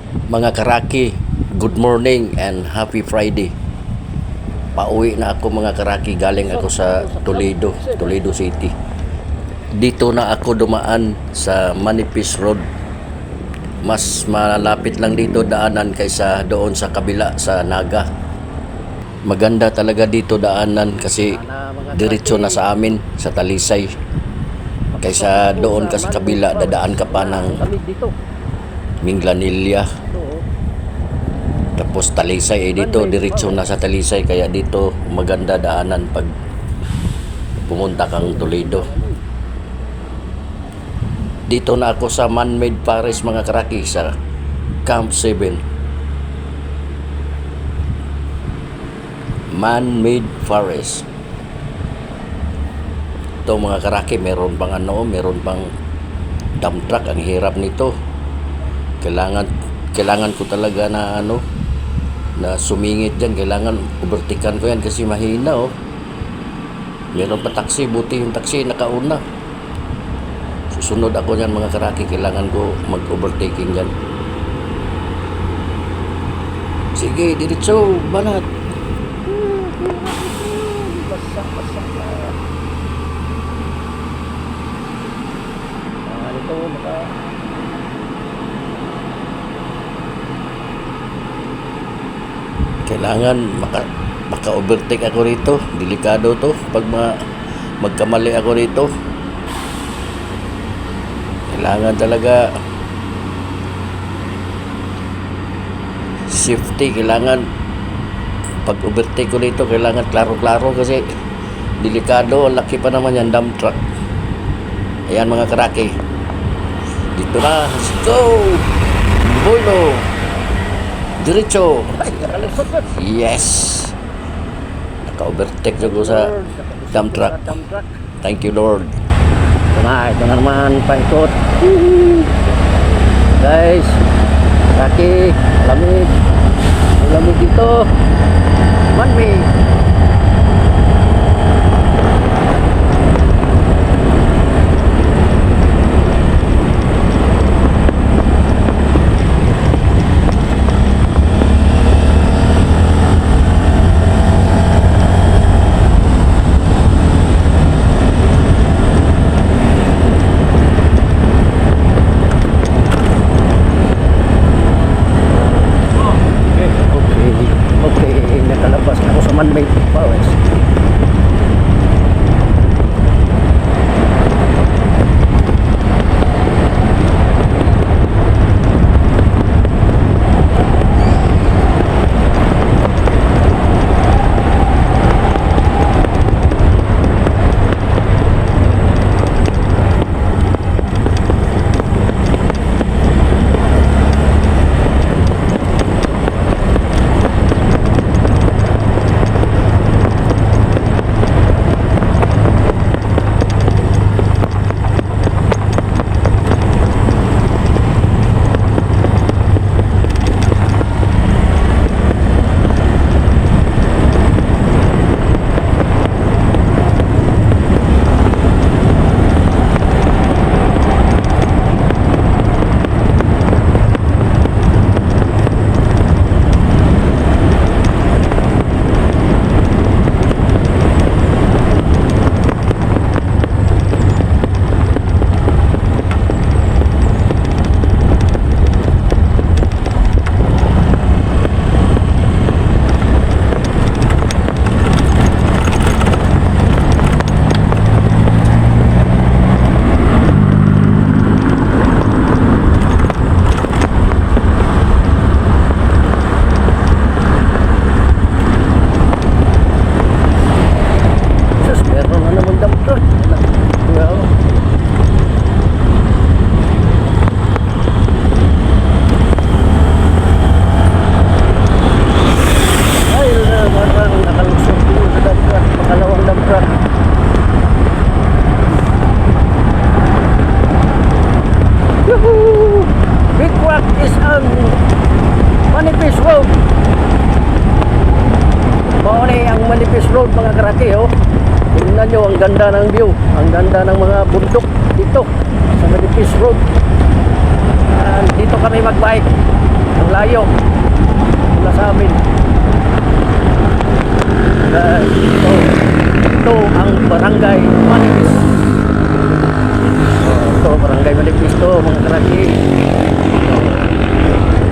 Mga karaki, good morning and happy Friday. Pauwi na ako mga karaki, galing ako sa Toledo City. Dito na ako dumaan sa Manipis Road. Mas malapit lang dito daanan kaysa doon sa kabila sa Naga. Maganda talaga dito daanan kasi diretso na sa amin sa Talisay. Kaysa doon ka sa kabila, dadaan ka pa ng Minglanilla. Tapos Talisay dito diretso na sa Talisay, kaya dito maganda daanan pag pumunta kang Toledo. Dito na ako sa Man-Made Forest mga karaki, sa Camp 7. Man-Made Forest. Ito mga karaki, meron pang dump truck. Ang hirap nito. Kailangan ko talaga na na sumingit dyan. Kailangan overtakean ko yan kasi mahina Meron pa taxi, buti yung taxi nakauna. Susunod ako dyan mga karaki, kailangan ko mag-overtaking dyan. Sige, diretso, banat. Basa ito kailangan maka-overtake ako rito. Delikado to pag magkamali ako rito. Kailangan talaga safety. Kailangan pag overtake ko rito, kailangan klaro-klaro kasi delikado. Laki pa naman yan, dump truck. Ayan mga karaki, dito na, let's go. Bolo diretso. Yes, naka-overtake ko sa dump truck. Thank you Lord. Ito na naman paikot. Guys, kaki, lamig dito. Man-made. Man-Made Forest. Big Rock is on Manipis Road. Mauni ang Manipis Road mga karaki Tingnan nyo, ang ganda ng view. Ang ganda ng mga bundok dito sa Manipis Road. Dito kami magbike. ang layo mula sa amin. Ito ang barangay Manipis. Ito barangay Manipis to mga karaki.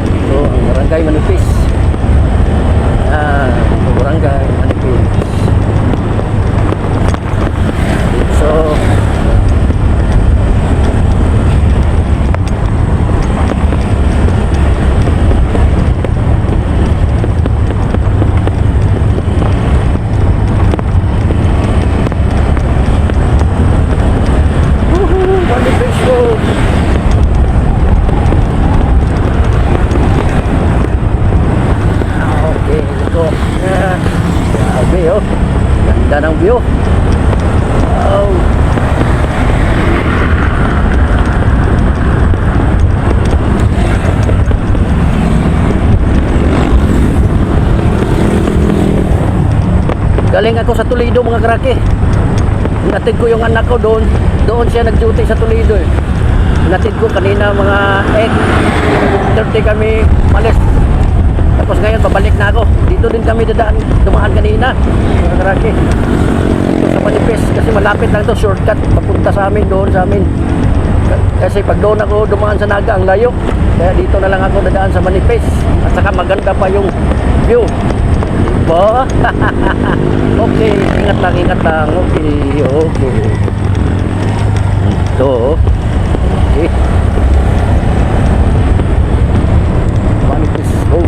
Ito ang barangay Manipis. Ito barangay Manipis. So ganda ng view. Wow. Galing ako sa Toledo mga karaki. Natid ko yung anak ko doon. Doon siya nag-duty sa Toledo eh. Natid ko kanina mga 8:30 kami malis. Tapos ngayon pabalik na ako. Dito din kami dumaan kanina mga karaki. Dito sa Manipis kasi malapit lang to, shortcut papunta sa amin, doon sa amin. Kasi pag doon ako dumaan sa Naga ang layo. Kaya dito na lang ako dadaan sa Manipis. At saka maganda pa yung view. Diba? Okay, ingat lang. Okay. Ito. Okay. Manipis Road.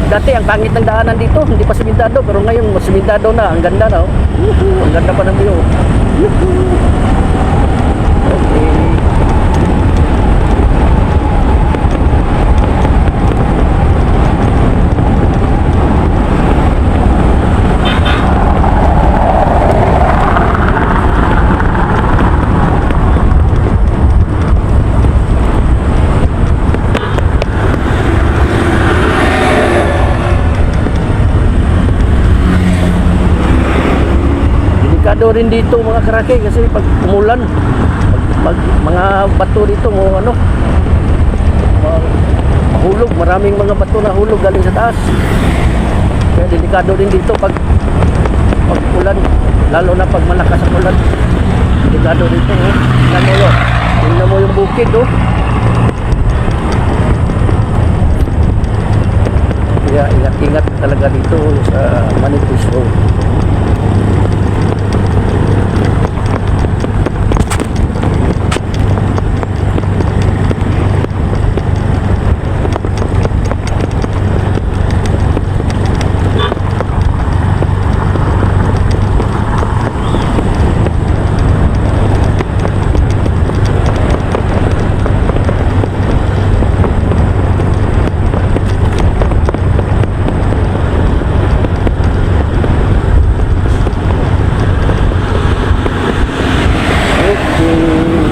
Dati ang pangit ng daanan dito, hindi pa simentado, pero ngayon mas simentado na, ang ganda na. Ang ganda pa ng view. Okay. Delikado rin dito mga karaki kasi pag umulan, pag mga bato dito mo mahulog, maraming mga bato na hulog galing sa taas. Kaya delikado din dito pag ulan, lalo na pag malakas ang ulan. Delikado dito. Tingnan mo yung bukid Kaya ingat talaga dito sa Manipis Road.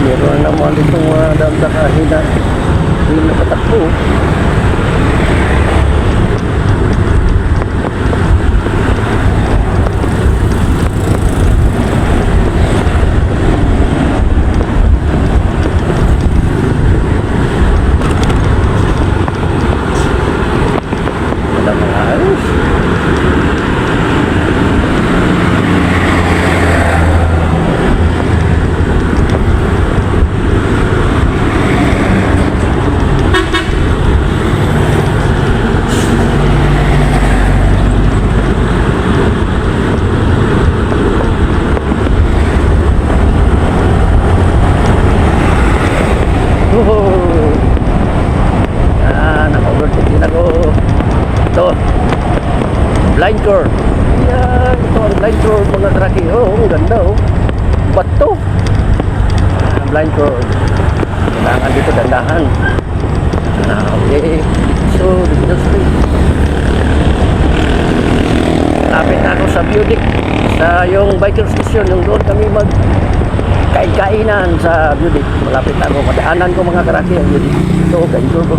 Meron naman itong mga damdakahin na hindi nakatakbo. Wala mga ayos. Naka-overtake din ako. Ito blind curve. Yan, ito ang blind curve mga traki. Ang ganda bato. Blind curve. Kailangan dito dandahan. Okay. So dito lapit na ako sa Budik, sa yung biker station, yung doon kami kain-kainan sa Budik. Malapit na ako, madaanan ko mga karaki ang Budik. Ito, ganito ko.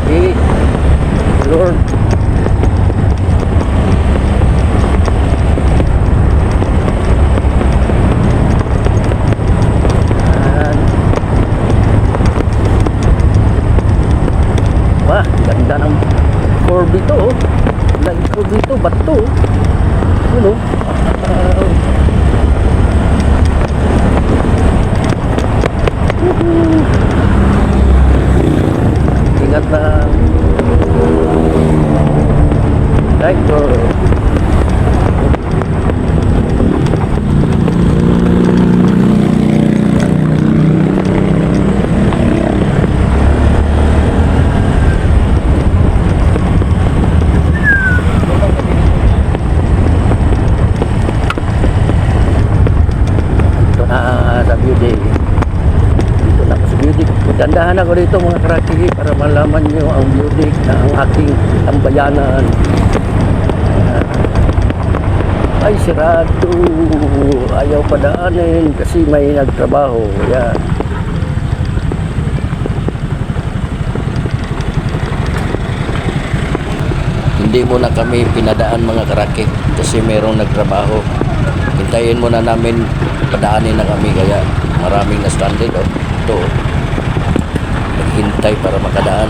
Okay. Lord. curve dito, oh. Line curve dito, bato, oh. Ano? Ingat lang. Line curve. Sa beauty, dito na ako sa beauty. Dandahan ako dito mga karaki para malaman nyo ang beauty na ang aking tambayanan. Ay sirado, ayaw padaanin kasi may nagtrabaho. Yan. Hindi muna kami pinadaan mga karaki kasi mayroong nagtrabaho. Hintayin muna namin, padaanin na kami kaya maraming na stranded, oh. Ito, oh. Naghintay para makadaan.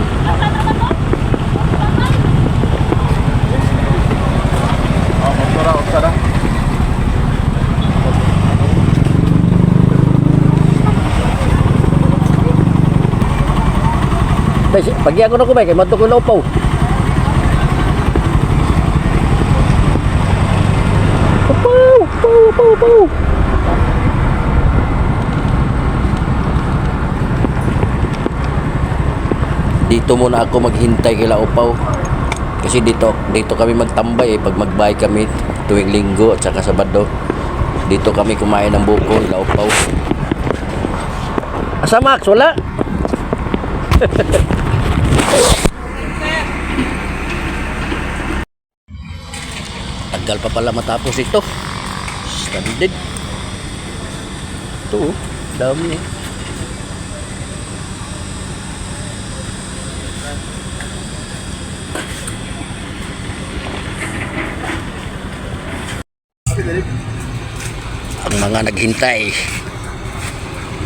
Motora. Pagi ako na ko ba kay madto ko na upaw. Upaw. Dito muna ako maghintay kila upaw. Kasi dito kami magtambay pag magbahay kami tuwing linggo at saka sabado. Dito kami kumain ng buko kila upaw. Asa Max, wala? Tagal pa pala matapos ito. Stranded. Ito, oh. Dami eh. Ang mga naghintay.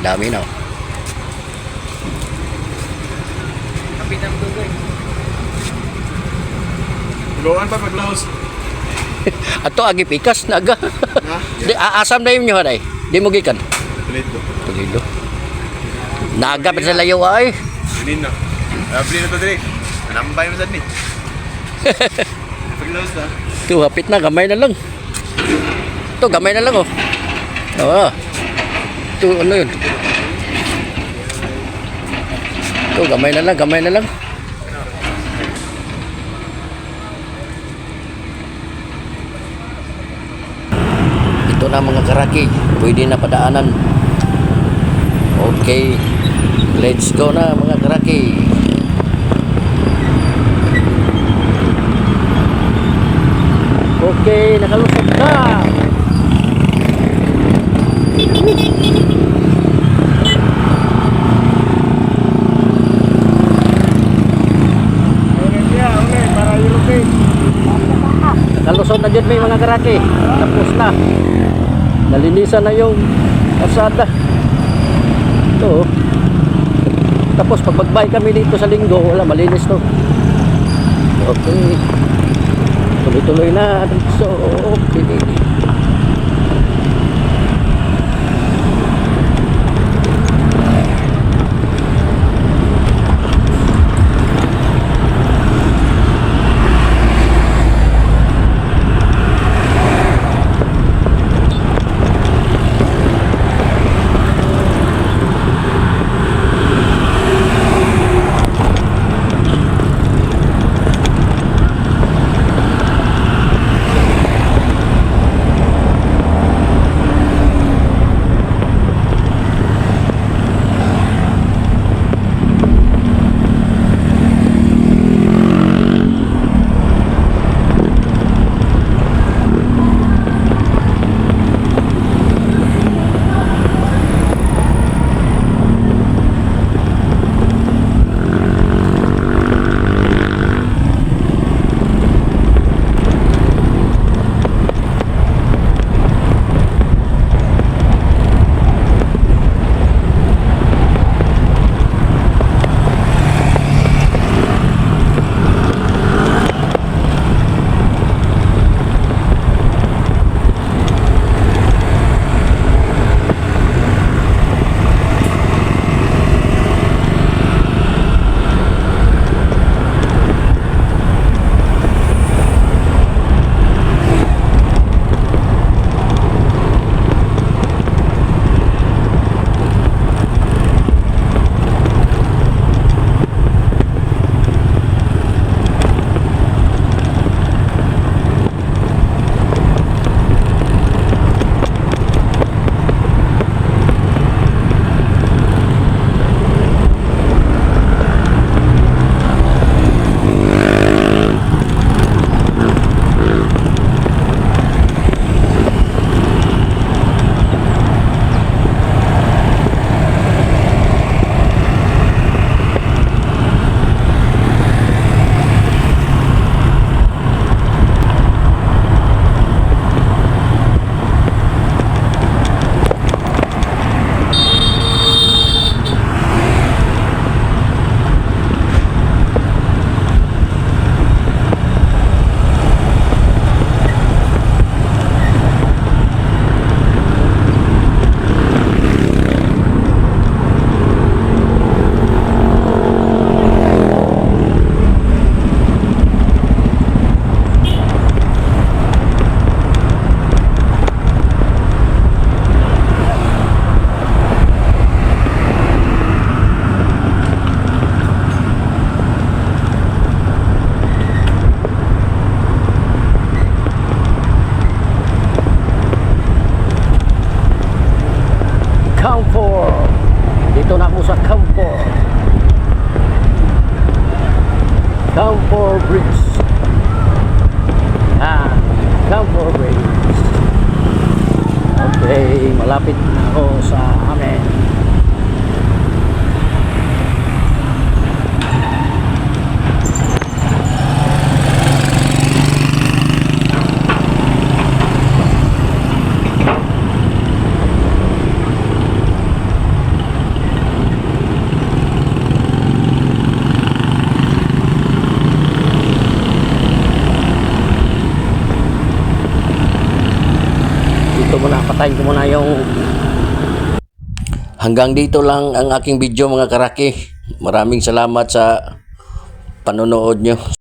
Dami na. Kapitan Dugoy. Luan pa paglaos. Ato agi pikas naga. Ha? Di aasam na yun nyo haday. Di mo gikan. Plito. Tulido. Naga pa sa layo ay. Ganin na. Plito to dire. Anambay mo sad ni. Paglaos na. Ito hapit na, gamay na lang. Ito gamay na lang oh. Oo. Ito ano yun? Ito gamay na lang. Ito na mga karaki, pwede na padaanan. Okay, let's go na mga karaki. Okay, nakalusot na. Nakalusot na dyan may mga karaki. Tapos na. Nalinisan na yung kalsada. Ito. Tapos pag magbay kami dito sa linggo, wala, malinis to. Okay. Tuloy-tuloy na. So, okay. sa amin. Dito muna, patayin ko muna yung... Hanggang dito lang ang aking video mga karaki. Maraming salamat sa panonood nyo.